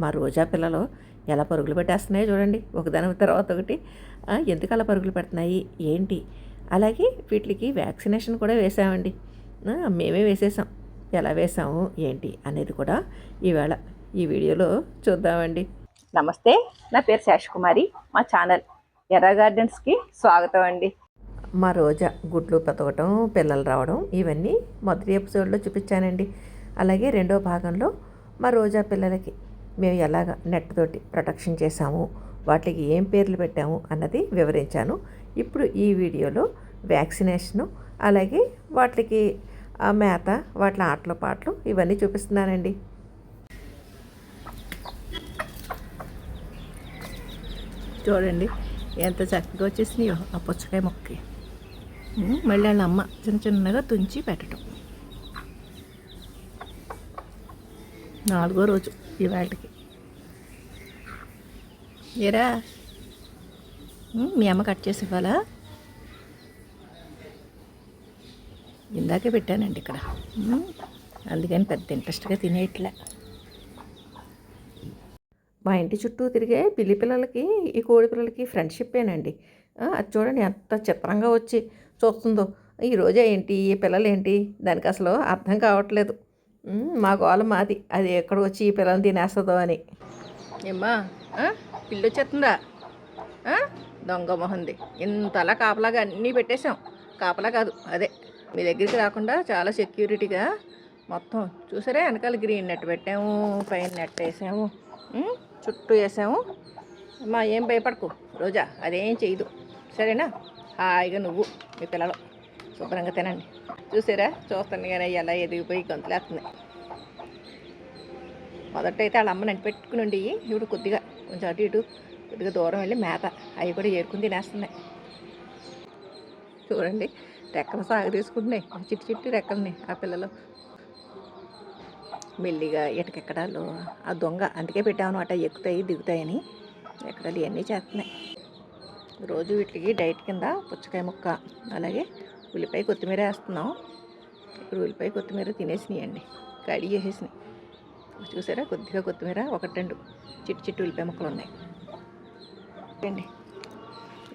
మా రోజా పిల్లలు ఎలా పరుగులు పెట్టేస్తున్నాయో చూడండి, ఒకదాని తర్వాత ఒకటి. ఎందుకు అలా పరుగులు పెడుతున్నాయి ఏంటి? అలాగే వీటికి వ్యాక్సినేషన్ కూడా వేసామండి. మేమే వేసేసాం. ఎలా వేసాము ఏంటి అనేది కూడా ఈవేళ ఈ వీడియోలో చూద్దామండి. నమస్తే, నా పేరు శేషకుమారి. మా ఛానల్ ఎర్ర గార్డెన్స్కి స్వాగతం అండి. మా రోజా గుడ్లు పెతకటం, పిల్లలు రావడం ఇవన్నీ మొదటి ఎపిసోడ్లో చూపించానండి. అలాగే రెండో భాగంలో మా రోజా పిల్లలకి మేము ఎలాగ నెట్ తోటి ప్రొటెక్షన్ చేసాము, వాటికి ఏం పేర్లు పెట్టాము అన్నది వివరించాను. ఇప్పుడు ఈ వీడియోలో వ్యాక్సినేషను, అలాగే వాటికి ఆ మేత, వాటి ఆటలు పాటలు ఇవన్నీ చూపిస్తున్నానండి. చూడండి ఎంత చక్కగా వచ్చేసినాయో ఆ పుచ్చకాయ మొక్కకి. మళ్ళీ వాళ్ళ అమ్మ చిన్న చిన్నగా తుంచి పెట్టడం. 4వ రోజు ఇవాళకి. ఏరా మీ అమ్మ కట్ చేసి ఇవ్వాలా? ఇందాకే పెట్టానండి ఇక్కడ, అందుకని పెద్ద ఇంట్రెస్ట్గా తినేయట్లే. మా ఇంటి చుట్టూ తిరిగే పిల్లి పిల్లలకి ఈ కోడి పిల్లలకి ఫ్రెండ్షిప్పేనండి. అది చూడండి ఎంత చిత్రంగా వచ్చి చూస్తుందో. ఈరోజే ఏంటి, ఈ పిల్లలు ఏంటి, దానికి అసలు అర్థం కావట్లేదు. మా గోల మాది, అది ఎక్కడ వచ్చి ఈ పిల్లల్ని తినేస్తుందో అని. ఏమ్మా పిల్లి వచ్చేస్తుందా? దొంగ మొహంది. ఇంతలా కాపలాగా అన్నీ పెట్టేశాం. కాపలా కాదు, అదే మీ దగ్గరికి రాకుండా చాలా సెక్యూరిటీగా మొత్తం చూసారా. వెనకాల గ్రీన్ నెట్ పెట్టాము, పైన నెట్ వేసాము, చుట్టూ వేసాము. అమ్మా ఏం భయపడకు రోజా, అదేం చేయదు సరేనా. హాయిగా నువ్వు మీ పిల్లలు శుభ్రంగా తినండి. చూసారా, చూస్తాను కానీ ఎలా ఎదిగిపోయి గొంతులేస్తుంది. మొదటైతే వాళ్ళ అమ్మ నన్ను పెట్టుకుని ఇప్పుడు కొద్దిగా కొంచెం అటు ఇటు కొద్దిగా దూరం వెళ్ళి మేత అవి కూడా ఏరుకుని తినేస్తున్నాయి. చూడండి రెక్కలు సాగు తీసుకుంటున్నాయి, చిట్టి చిట్టి రెక్కలని ఆ పిల్లలు. మెల్లిగా ఇటకెక్కడాలు ఆ దొంగ అందుకే పెట్టామన్నమాట, ఎక్కుతాయి దిగుతాయని. ఎక్కడాలు ఇవన్నీ చేస్తున్నాయి. రోజు వీటికి డైట్ కింద పుచ్చకాయ ముక్క, అలాగే ఉల్లిపాయ కొత్తిమీర వేస్తున్నాం. ఇప్పుడు ఉల్లిపాయ కొత్తిమీర తినేసినాయండి, కడిగి వేసేసినాయి. చూసారా కొద్దిగా కొత్తిమీర, 1-2 చిట్టి చిట్టి ఉల్లిపాయ ముక్కలు ఉన్నాయి అండి.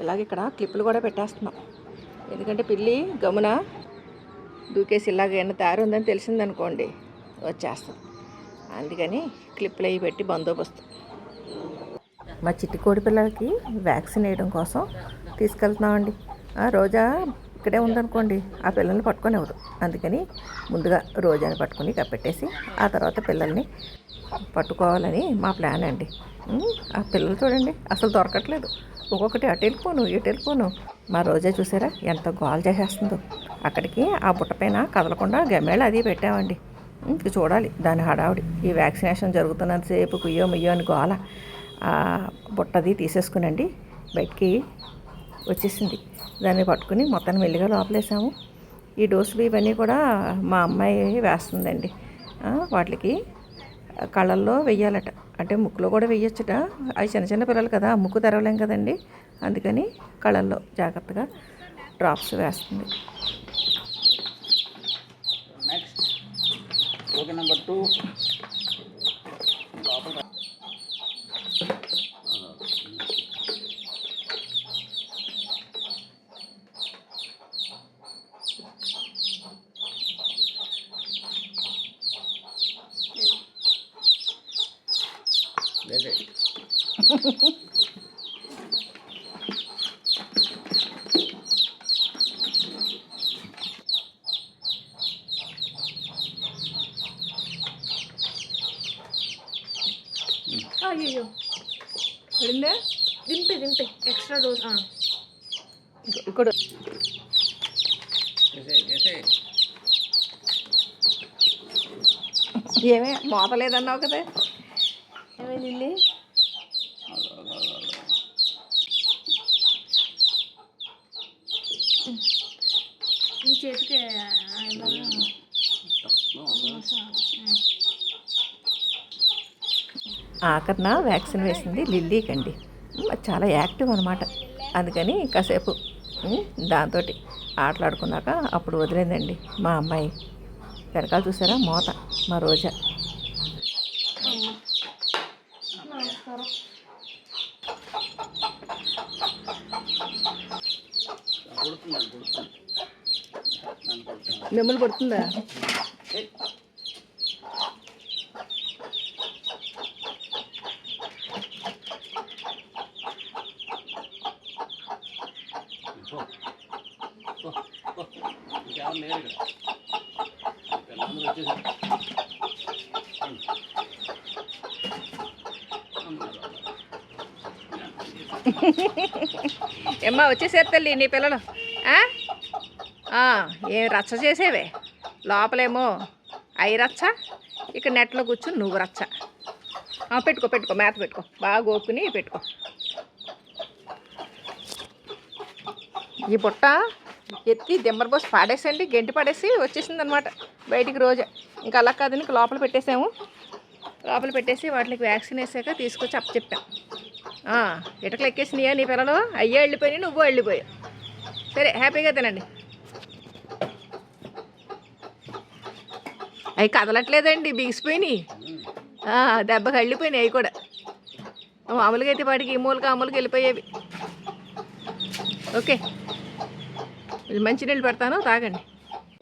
ఇలాగే ఇక్కడ క్లిప్పులు కూడా పెట్టేస్తున్నాం, ఎందుకంటే పిల్లి గమున దూకేసి ఇలాగ ఏమైనా దారి ఉందని తెలిసిందనుకోండి వచ్చేస్తాం. అందుకని క్లిప్పులు అవి పెట్టి బందోబస్తు. మా చిట్టి కోడి పిల్లలకి వ్యాక్సిన్ వేయడం కోసం తీసుకెళ్తున్నామండి. రోజా ఇక్కడే ఉందనుకోండి ఆ పిల్లల్ని పట్టుకొనివ్వదు, అందుకని ముందుగా రోజాని పట్టుకుని కప్పెట్టేసి ఆ తర్వాత పిల్లల్ని పట్టుకోవాలని మా ప్లాన్ అండి. ఆ పిల్లలు చూడండి అసలు దొరకట్లేదు, ఒక్కొక్కటి అటు వెళ్ళిపోను ఇటు వెళ్ళిపోను. మా రోజా చూసారా ఎంత గోల చేసేస్తుందో. అక్కడికి ఆ బుట్ట పైన కదలకుండా గమ్మేళ అది పెట్టామండి. ఇంక చూడాలి దాని హడావుడి. ఈ వ్యాక్సినేషన్ జరుగుతున్నంతసేపు కుయ్యో ముయ్యో అని గోల. బుట్టది తీసేసుకునండి బయటికి వచ్చేసింది. దాన్ని పట్టుకుని మొత్తాన్ని మెల్లిగా లోపలేసాము. ఈ డోసులు ఇవన్నీ కూడా మా అమ్మాయి వేస్తుందండి. వాటికి కళ్ళల్లో వెయ్యాలట, అంటే ముక్కులో కూడా వెయ్యొచ్చుట. అవి చిన్న చిన్న పిల్లలు కదా, ముక్కు తెరవలేం కదండి, అందుకని కళ్ళల్లో జాగ్రత్తగా డ్రాప్స్ వేస్తుంది. ఓకే నెంబర్ 2 అయ్యో పడిందే. దింపే ఎక్స్ట్రా డోస్ ఇక్కడ ఏమే మోతలేదన్నావు కదా. ఏమే లిల్లీ ఈ చేతికి ఆఖరిన వ్యాక్సిన్ వేసింది లిల్లీకి అండి. చాలా యాక్టివ్ అనమాట, అందుకని కాసేపు దాంతో ఆటలాడుకున్నాక అప్పుడు వదిలేదండి మా అమ్మాయి. వెనకాల చూసారా మోత మా రోజా. మిమ్మల్ని పడుతుందా? ఏమ్మా వచ్చేసారు తల్లి నీ పిల్లలు. ఏం రచ్చ చేసేవే, లోపలేమో అయి రచ్చ, ఇక్కడ నెట్లో కూర్చుని నువ్వు రచ్చ. పెట్టుకో పెట్టుకో, మేత పెట్టుకో, బాగా గోక్కుని పెట్టుకో. ఈ బుట్ట ఎత్తి దిమ్మర పోసి పాడేసండి, గెంటి పడేసి వచ్చేసింది అనమాట బయటికి రోజు. ఇంకా అలా కాదని లోపల పెట్టేసాము. లోపల పెట్టేసి వాటికి వ్యాక్సిన్ వేసాక తీసుకొచ్చి అప్పచెప్పాం. ఇటకలు ఎక్కేసినాయా నీ పిల్లలు? అయ్యే వెళ్ళిపోయినాయి, నువ్వు వెళ్ళిపోయావు. సరే హ్యాపీగా తినండి. అవి కదలట్లేదండి, బిగిసిపోయినాయి, దెబ్బకి వెళ్ళిపోయినాయి అవి కూడా. మామూలుగా అయితే వాటికి ఈ మూలకి ఆ మూలకి వెళ్ళిపోయేవి. ఓకే, ఇది మంచినీళ్ళు పెడతాను, తాగండి.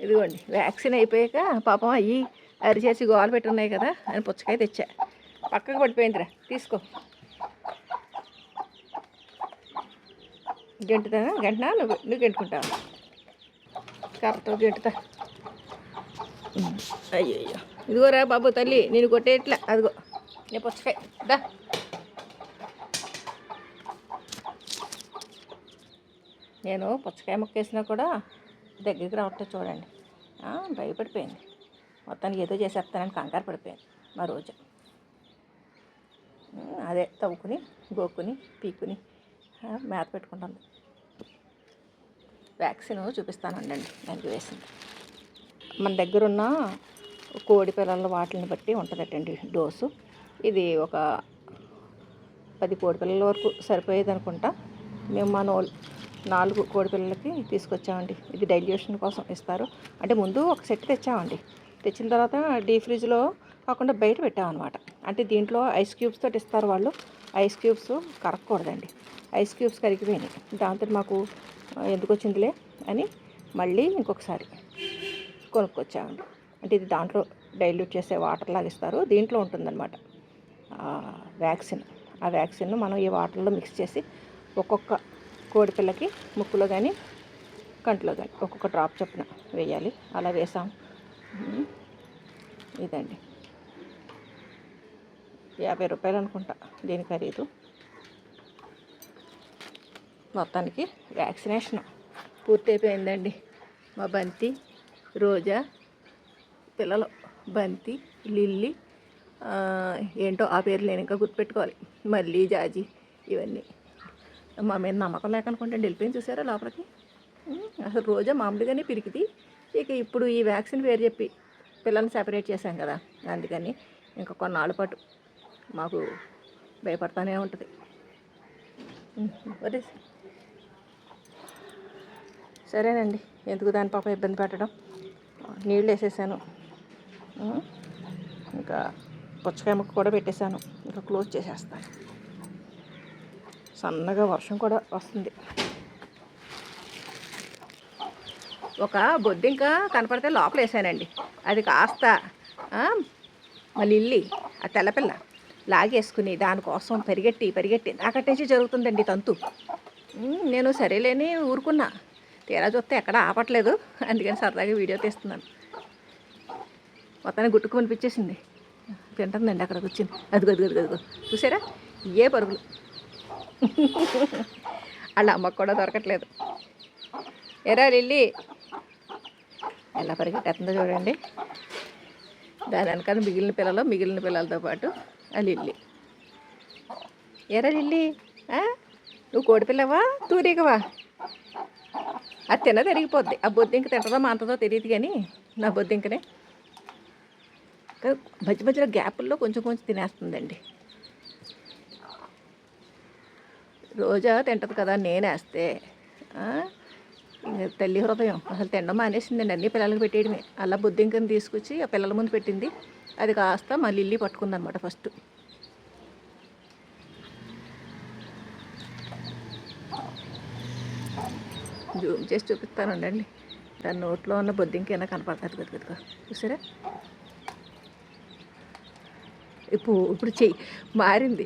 ఇదిగోండి వ్యాక్సిన్ అయిపోయాక పాపం అయ్యి అరిచేసి గోలు పెట్టున్నాయి కదా అని పుచ్చకాయ తెచ్చా. పక్కకు పడిపోయిందిరా, తీసుకో. గెంటుతానా? గంటనా? నువ్వు గెంటుకుంటావు, కరెక్ట్ గెంటుతా. అయ్యో ఇదిగోరా బాబు తల్లి, నేను కొట్టేట్లా. అదిగో నీ పుచ్చకాయ దా. నేను పుచ్చకాయ ముక్క వేసినా కూడా దగ్గరికి రావట్లేదు చూడండి. భయపడిపోయింది, మొత్తానికి ఏదో చేసేస్తానని కంగారు పడిపోయింది మా రోజు. అదే తవ్వుకుని గోక్కుని పీక్కుని మేత పెట్టుకుంటుంది. వ్యాక్సిన్ చూపిస్తానండి దానికి వేసింది. మన దగ్గరున్న కోడి పిల్లల వాటిని బట్టి ఉంటుందటండి డోసు. ఇది ఒక 10 కోడి పిల్లల వరకు సరిపోయేది అనుకుంటా. మేము మా 4 కోడి పిల్లలకి తీసుకొచ్చామండి. ఇది డైల్యూషన్ కోసం ఇస్తారు. అంటే ముందు ఒక సెట్ తెచ్చామండి. తెచ్చిన తర్వాత డీ ఫ్రిడ్జ్లో కాకుండా బయట పెట్టామన్నమాట. అంటే దీంట్లో ఐస్ క్యూబ్స్ తోటి ఇస్తారు వాళ్ళు. ఐస్ క్యూబ్స్ కరగకూడదండి, ఐస్ క్యూబ్స్ కరిగిపోయినాయి. దాంతో మాకు ఎందుకు వచ్చిందిలే అని మళ్ళీ ఇంకొకసారి కొనుక్కొచ్చామండి. అంటే ఇది దాంట్లో డైల్యూట్ చేసే వాటర్ లాగా ఇస్తారు, దీంట్లో ఉంటుందన్నమాట వ్యాక్సిన్. ఆ వ్యాక్సిన్ మనం ఈ వాటర్లో మిక్స్ చేసి ఒక్కొక్క కోడిపిల్లకి ముక్కులో కానీ కంట్లో కానీ ఒక్కొక్క డ్రాప్ చొప్పున వేయాలి. అలా వేసాం. ఇదండి 50 రూపాయలు అనుకుంటా దీని ఖరీదు. మొత్తానికి వ్యాక్సినేషన్ పూర్తయిపోయిందండి. మా బంతి, రోజా పిల్లలు, బంతి, లిల్లీ, ఏంటో ఆ పేర్లు నేను ఇంకా గుర్తుపెట్టుకోవాలి, మళ్ళీ జాజి, ఇవన్నీ. మా మీద నమ్మకం లేకనుకుంటే వెళ్ళిపోయింది చూసారా లోపలికి. అసలు రోజా మామూలుగానే పిరికిది. ఇక ఇప్పుడు ఈ వ్యాక్సిన్ పేరు చెప్పి పిల్లల్ని సెపరేట్ చేశాం కదా, అందుకని ఇంకా కొన్నాళ్ళ పాటు మాకు భయపడతానే ఉంటుంది. సరేనండి, ఎందుకు దాని పాప ఇబ్బంది పెట్టడం. నీళ్ళు వేసేసాను, ఇంకా పుచ్చకాయ ముక్క కూడా పెట్టేశాను. ఇంకా క్లోజ్ చేసేస్తాను. సన్నగా వర్షం కూడా వస్తుంది. ఒక బొద్దింక కనపడితే లోపల వేసానండి. అది కాస్త మళ్ళీ ఇల్లి ఆ తెల్లపిల్ల లాగేసుకుని దానికోసం పరిగెట్టి నాకటి నుంచి జరుగుతుందండి తంతు. నేను సరేలేని ఊరుకున్నా, తీరా చూస్తే ఎక్కడ ఆపట్లేదు. అందుకని సరదాగా వీడియో తీస్తున్నాను. మొత్తానికి గుట్టుకు అనిపించేసింది, తింటుందండి అక్కడికి వచ్చింది. అదిగో చూసారా, ఏ పరుగులు. వాళ్ళ అమ్మకు కూడా దొరకట్లేదు. ఎరా లిల్లీ ఎలా పరిగెట్టేస్తుందో చూడండి. దాని వెనకాల మిగిలిన పిల్లలతో పాటు ఆ లిల్లీ. ఎరా లిల్లీ, నువ్వు కోడిపిల్లవా తూరిగవా? అది తిరిగిపోద్ది. ఆ బొద్దింక తింటుందో మాంతదో తెలియదు, కానీ నా బొద్దింకనే మధ్యలో గ్యాపుల్లో కొంచెం తినేస్తుందండి. రోజా తింటుంది కదా, నేనేస్తే తల్లి హృదయం అసలు తినడం మానేసిందండి. అన్ని పిల్లలకి పెట్టేయడమే. అలా బొద్దింకని తీసుకొచ్చి ఆ పిల్లల ముందు పెట్టింది. అది కాస్త మళ్ళీ ఇల్లు పట్టుకుందనమాట ఫస్ట్. జూమ్ చేసి చూపిస్తానండి. దాని నోట్లో ఉన్న బొద్దింకైనా కనపడుతుంది కదా చూసారా. ఇప్పుడు చెయ్యి మారింది.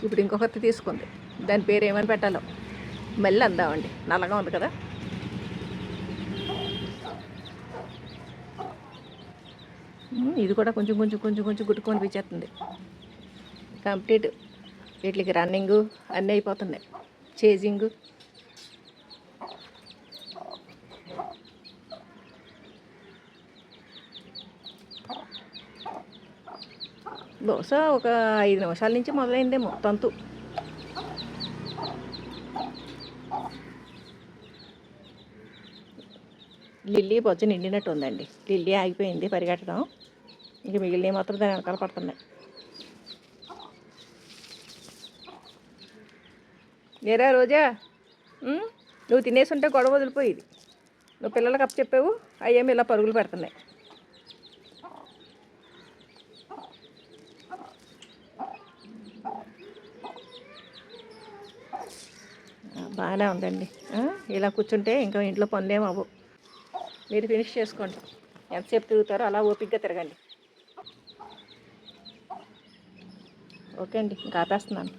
ఇప్పుడు ఇంకొకటి తీసుకుంది. దాని పేరు ఏమని పెట్టాలో మళ్ళీ అందామండి. నల్లగా ఉంది కదా. ఇది కూడా కొంచెం కొంచెం కొంచెం కొంచెం గుట్టుకొని పిచ్చేస్తుంది. కంప్లీట్ వీటికి రన్నింగు అన్నీ అయిపోతున్నాయి. చేజింగు బహుశా ఒక 5 నిమిషాల నుంచి మొదలైందేమో తంతు. లిల్లీ బొజ్జ నిండినట్టు ఉందండి. లిల్లీ ఆగిపోయింది పరిగెట్టడం. ఇంక మిగిలినవి మాత్రం దాని వెనకాల పడుతున్నాయి. ఏరా రోజా, నువ్వు తినేసి ఉంటే గొడవ వదిలిపోయేది. నువ్వు పిల్లలకు అప్పు చెప్పావు, అయ్యేమి ఇలా పరుగులు పెడుతున్నాయి. బాగానే ఉందండి. ఇలా కూర్చుంటే ఇంకా ఇంట్లో పనులేం అవ్వవు. మీరు ఫినిష్ చేసుకోండి. ఎంతసేపు తిరుగుతారో అలా ఓపికగా తిరగండి. ఓకే అండి, ఇంకా ఆపేస్తున్నాను.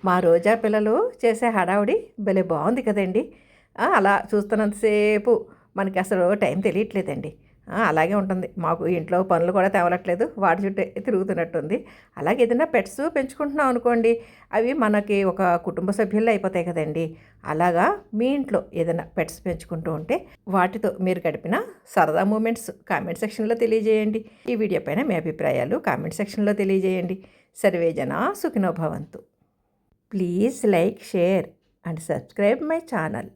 మా రోజా పిల్లలు చేసే హడావుడి భలే బాగుంది కదండి. అలా చూస్తున్నంతసేపు మనకి అసలు టైం తెలియట్లేదండి. అలాగే ఉంటుంది. మాకు ఇంట్లో పనులు కూడా తేవలట్లేదు, వాటి చుట్టూ తిరుగుతున్నట్టుంది. అలాగే ఏదైనా పెట్స్ పెంచుకుంటున్నాం అనుకోండి, అవి మనకి ఒక కుటుంబ సభ్యుల్లో అయిపోతాయి కదండి. అలాగా మీ ఇంట్లో ఏదైనా పెట్స్ పెంచుకుంటూ ఉంటే వాటితో మీరు గడిపిన సరదా మూమెంట్స్ కామెంట్ సెక్షన్లో తెలియజేయండి. ఈ వీడియో పైన మీ అభిప్రాయాలు కామెంట్ సెక్షన్లో తెలియజేయండి. సర్వే జనా సుఖినో భవంతు. Please like, share and subscribe my channel.